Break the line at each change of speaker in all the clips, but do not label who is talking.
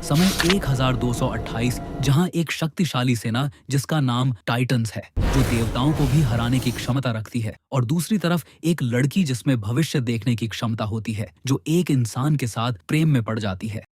समय 1228, जहां एक शक्तिशाली सेना जिसका नाम टाइटन्स है, जो देवताओं को भी हराने की क्षमता रखती है, और दूसरी तरफ एक लड़की जिसमें भविष्य देखने की क्षमता होती है, जो एक इंसान के साथ प्रेम में पड़ जाती है।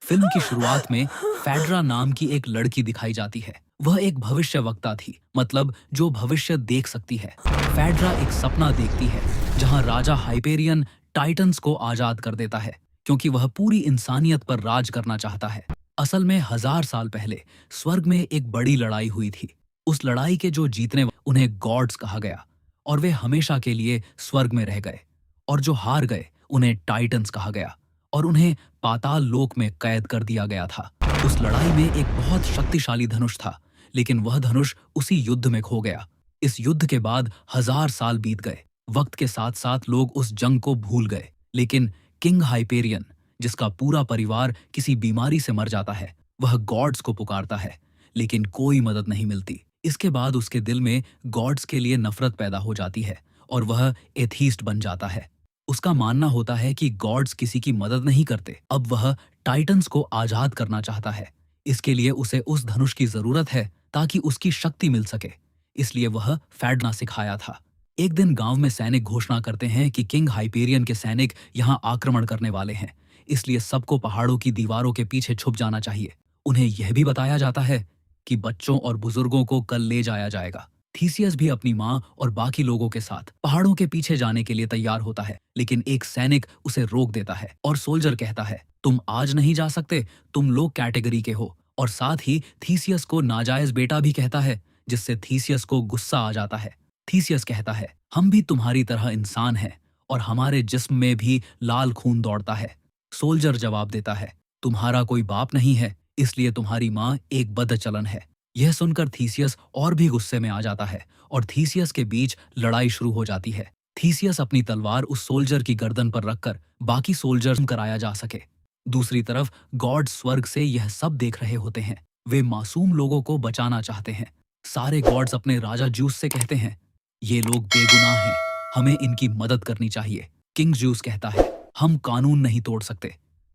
फिल्म की शुरुआत में फेड्रा नाम की एक लड़की दिखाई जाती है। वह एक भविष्यवक्ता थी, मतलब जो भविष्य देख सकती है। फेड्रा एक सपना देखती है जहां राजा हाइपेरियन टाइटन्स को आजाद कर देता है, क्योंकि वह पूरी इंसानियत पर राज करना चाहता है। असल में 1000 साल पहले स्वर्ग में एक बड़ी लड़ाई हुई थी। उस लड़ाई के जो जीतने उन्हें गॉड्स कहा गया, और वे हमेशा के लिए स्वर्ग में रह गए। और जो हार गए उन्हें टाइटन्स कहा गया, और उन्हें पाताल लोक में कैद कर दिया गया था। उस लड़ाई में एक बहुत शक्तिशाली धनुष था, लेकिन वह धनुष उसी युद्ध में खो गया। इस युद्ध के बाद 1000 साल बीत गए। वक्त के साथ साथ लोग उस जंग को भूल गए, लेकिन किंग हाइपेरियन, जिसका पूरा परिवार किसी बीमारी से मर जाता है, वह गॉड्स को पुकारता है, लेकिन कोई मदद नहीं मिलती। इसके बाद उसके दिल में गॉड्स के लिए नफरत पैदा हो जाती है, और वह एथीस्ट बन जाता है। उसका मानना होता है कि गॉड्स किसी की मदद नहीं करते। अब वह टाइटन्स को आजाद करना चाहता है। इसके लिए उसे उस धनुष की जरूरत है ताकि उसकी शक्ति मिल सके। इसलिए वह फेड्रा सिखाया था। एक दिन गांव में सैनिक घोषणा करते हैं कि किंग हाइपेरियन के सैनिक यहां आक्रमण करने वाले हैं, इसलिए सबको पहाड़ों की दीवारों के पीछे छुप जाना चाहिए। उन्हें यह भी बताया जाता है कि बच्चों और बुजुर्गों को कल ले जाया जाएगा। थीसियस भी अपनी माँ और बाकी लोगों के साथ पहाड़ों के पीछे जाने के लिए तैयार होता है, लेकिन एक सैनिक उसे रोक देता है और सोल्जर कहता है, तुम आज नहीं जा सकते, तुम लो कैटेगरी के हो। और साथ ही थीसियस को नाजायज बेटा भी कहता है, जिससे थीसियस को गुस्सा आ जाता है। थीसियस कहता है, हम भी तुम्हारी तरह इंसान हैं, और हमारे जिस्म में भी लाल खून दौड़ता है। सोल्जर जवाब देता है, तुम्हारा कोई बाप नहीं है, इसलिए तुम्हारी माँ एक बदचलन है। यह सुनकर थीसियस और भी गुस्से में आ जाता है, और थीसियस के बीच लड़ाई शुरू हो जाती है। थीसियस अपनी तलवार उस सोल्जर की गर्दन पर रखकर बाकी सोल्जर कराया जा सके। दूसरी तरफ गॉड स्वर्ग से यह सब देख रहे होते हैं। वे मासूम लोगों को बचाना चाहते हैं। सारे गॉड्स अपने राजा ज्यूस से कहते हैं, ये लोग बेगुनाह हैं, हमें इनकी मदद करनी चाहिए। किंग ज्यूस कहता है, हम कानून नहीं तोड़ सकते।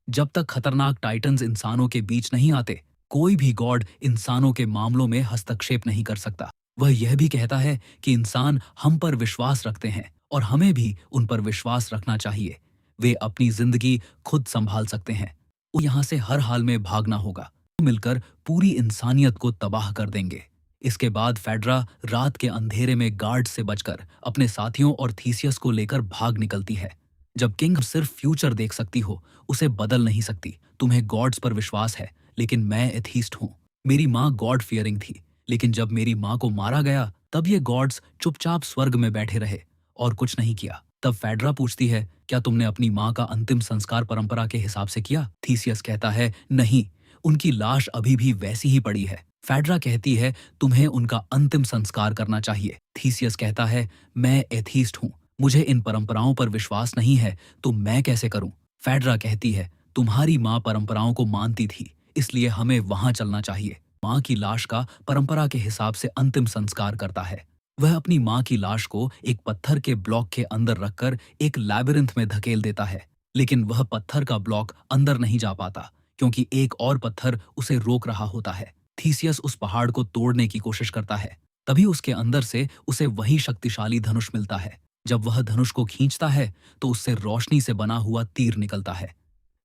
जब तक खतरनाक टाइटन्स इंसानों के बीच नहीं आते, कोई भी गॉड इंसानों के मामलों में हस्तक्षेप नहीं कर सकता। वह यह भी कहता है कि इंसान हम पर विश्वास रखते हैं, और हमें भी उन पर विश्वास रखना चाहिए। वे अपनी जिंदगी खुद संभाल सकते हैं। यहाँ से हर हाल में भागना होगा, मिलकर पूरी इंसानियत को तबाह कर देंगे। इसके बाद फेड्रा रात के अंधेरे में गार्ड से बचकर अपने साथियों और थीसियस को लेकर भाग निकलती है। जब किंग सिर्फ फ्यूचर देख सकती हो, उसे बदल नहीं सकती। तुम्हें गॉड्स पर विश्वास है, लेकिन मैं एथीस्ट हूँ। मेरी माँ गॉड फियरिंग थी, लेकिन जब मेरी माँ को मारा गया, तब ये गॉड्स चुपचाप स्वर्ग में बैठे रहे और कुछ नहीं किया। तब फेड्रा पूछती है, क्या तुमने अपनी माँ का अंतिम संस्कार परंपरा के हिसाब से किया? थीसियस कहता है, नहीं, उनकी लाश अभी भी वैसी ही पड़ी है। फेड्रा कहती है, तुम्हें उनका अंतिम संस्कार करना चाहिए। थीसियस कहता है, मैं एथीस्ट हूँ, मुझे इन परंपराओं पर विश्वास नहीं है, तो मैं कैसे करूं? फेड्रा कहती है, तुम्हारी माँ परंपराओं को मानती थी, इसलिए हमें वहां चलना चाहिए। माँ की लाश का परंपरा के हिसाब से अंतिम संस्कार करता है। वह अपनी माँ की लाश को एक पत्थर के ब्लॉक के अंदर रखकर एक लैबिरिंथ में धकेल देता है, लेकिन वह पत्थर का ब्लॉक अंदर नहीं जा पाता, क्योंकि एक और पत्थर उसे रोक रहा होता है। थीसियस उस पहाड़ को तोड़ने की कोशिश करता है। तभी उसके अंदर से उसे वही शक्तिशाली धनुष मिलता है। जब वह धनुष को खींचता है, तो उससे रोशनी से बना हुआ तीर निकलता है।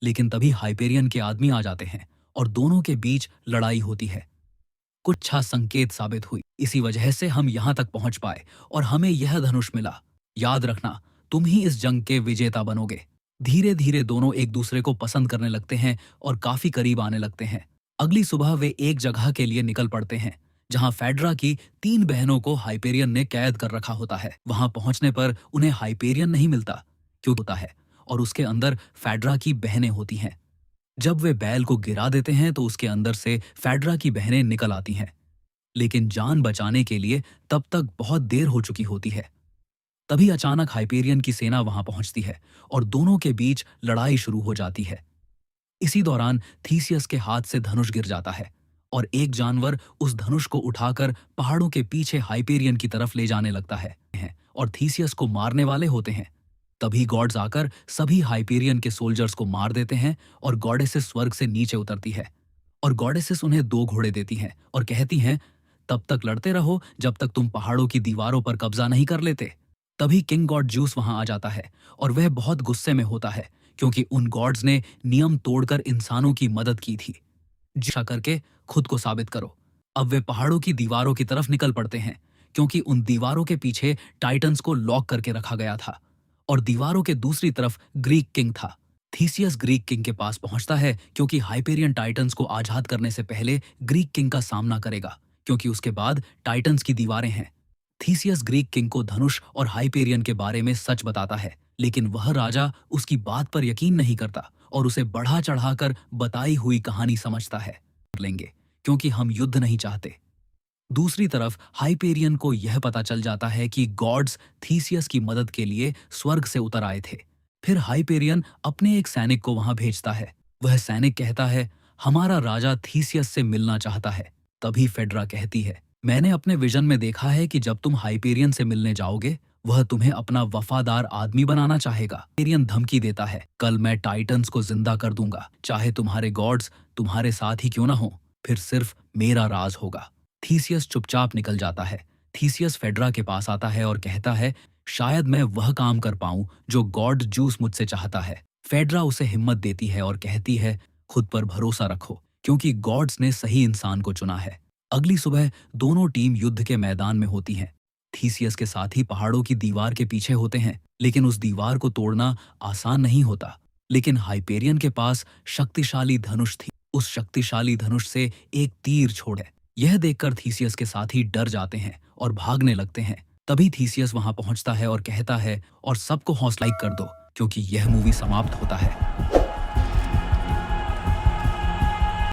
लेकिन तभी हाइपेरियन के आदमी आ जाते हैं, और दोनों के बीच लड़ाई होती है। कुछ अच्छा संकेत साबित हुई, इसी वजह से हम यहाँ तक पहुंच पाए, और हमें यह धनुष मिला। याद रखना, तुम ही इस जंग के विजेता बनोगे। धीरे धीरे दोनों एक दूसरे को पसंद करने लगते हैं और काफी करीब आने लगते हैं। अगली सुबह वे एक जगह के लिए निकल पड़ते हैं, जहां फेड्रा की 3 बहनों को हाइपेरियन ने कैद कर रखा होता है। वहां पहुंचने पर उन्हें हाइपेरियन नहीं मिलता, क्योंकि होता है, और उसके अंदर फेड्रा की बहनें होती हैं। जब वे बैल को गिरा देते हैं, तो उसके अंदर से फेड्रा की बहनें निकल आती हैं, लेकिन जान बचाने के लिए तब तक बहुत देर हो चुकी होती है। तभी अचानक हाइपेरियन की सेना वहां पहुंचती है, और दोनों के बीच लड़ाई शुरू हो जाती है। इसी दौरान थीसियस के हाथ से धनुष गिर जाता है, और एक जानवर उस धनुष को उठाकर पहाड़ों के पीछे हाइपेरियन की तरफ ले जाने लगता है, और थीसियस को मारने वाले होते हैं। तभी गॉड्स आकर सभी हाइपेरियन के सोल्जर्स को मार देते हैं और गॉडेसेस स्वर्ग से नीचे उतरती है और गॉडेसेस उन्हें 2 घोड़े देती हैं और कहती हैं, तब तक लड़ते रहो जब तक तुम पहाड़ों की दीवारों पर कब्जा नहीं कर लेते। तभी किंग गॉड ज्यूस वहां आ जाता है और वह बहुत गुस्से में होता है क्योंकि उन गॉड्स ने नियम तोड़कर इंसानों की मदद की थी। जिसा करके खुद को साबित करो। अब वे पहाड़ों की दीवारों की तरफ निकल पड़ते हैं क्योंकि उन दीवारों के पीछे टाइटन्स को लॉक करके रखा गया था और दीवारों के दूसरी तरफ ग्रीक किंग था। थीसियस ग्रीक किंग के पास पहुंचता है क्योंकि हाइपेरियन टाइटन्स को आजाद करने से पहले ग्रीक किंग का सामना करेगा क्योंकि उसके बाद टाइटन्स की दीवारें हैं। थीसियस ग्रीक किंग को धनुष और हाइपेरियन के बारे में सच बताता है, लेकिन वह राजा उसकी बात पर यकीन नहीं करता और उसे बढ़ा चढ़ाकर बताई हुई कहानी समझता है। लेंगे क्योंकि हम युद्ध नहीं चाहते। दूसरी तरफ हाइपेरियन को यह पता चल जाता है कि गॉड्स थीसियस की मदद के लिए स्वर्ग से उतर आए थे। फिर हाइपेरियन अपने एक सैनिक को वहां भेजता है। वह सैनिक कहता है, हमारा राजा थीसियस से मिलना चाहता है। तभी फेड्रा कहती है, मैंने अपने विजन में देखा है कि जब तुम हाइपेरियन से मिलने जाओगे वह तुम्हें अपना वफादार आदमी बनाना चाहेगा। हाइपेरियन धमकी देता है, कल मैं टाइटन्स को जिंदा कर दूंगा, चाहे तुम्हारे गॉड्स तुम्हारे साथ ही क्यों ना हो, फिर सिर्फ मेरा राज होगा। थीसियस चुपचाप निकल जाता है। थीसियस फेड्रा के पास आता है और कहता है, शायद मैं वह काम कर पाऊं जो गॉड जूस मुझसे चाहता है। फेड्रा उसे हिम्मत देती है और कहती है, खुद पर भरोसा रखो क्योंकि गॉड्स ने सही इंसान को चुना है। अगली सुबह दोनों टीम युद्ध के मैदान में होती हैं। थीसियस के साथी पहाड़ों की दीवार के पीछे होते हैं, लेकिन उस दीवार को तोड़ना आसान नहीं होता। लेकिन हाइपेरियन के पास शक्तिशाली धनुष थी। उस शक्तिशाली धनुष से एक तीर छोड़े। यह देखकर थीसियस के साथी डर जाते हैं और भागने लगते हैं। तभी थीसियस वहां पहुंचता है और कहता है, और सबको हौसला कर दो क्योंकि यह मूवी समाप्त होता है।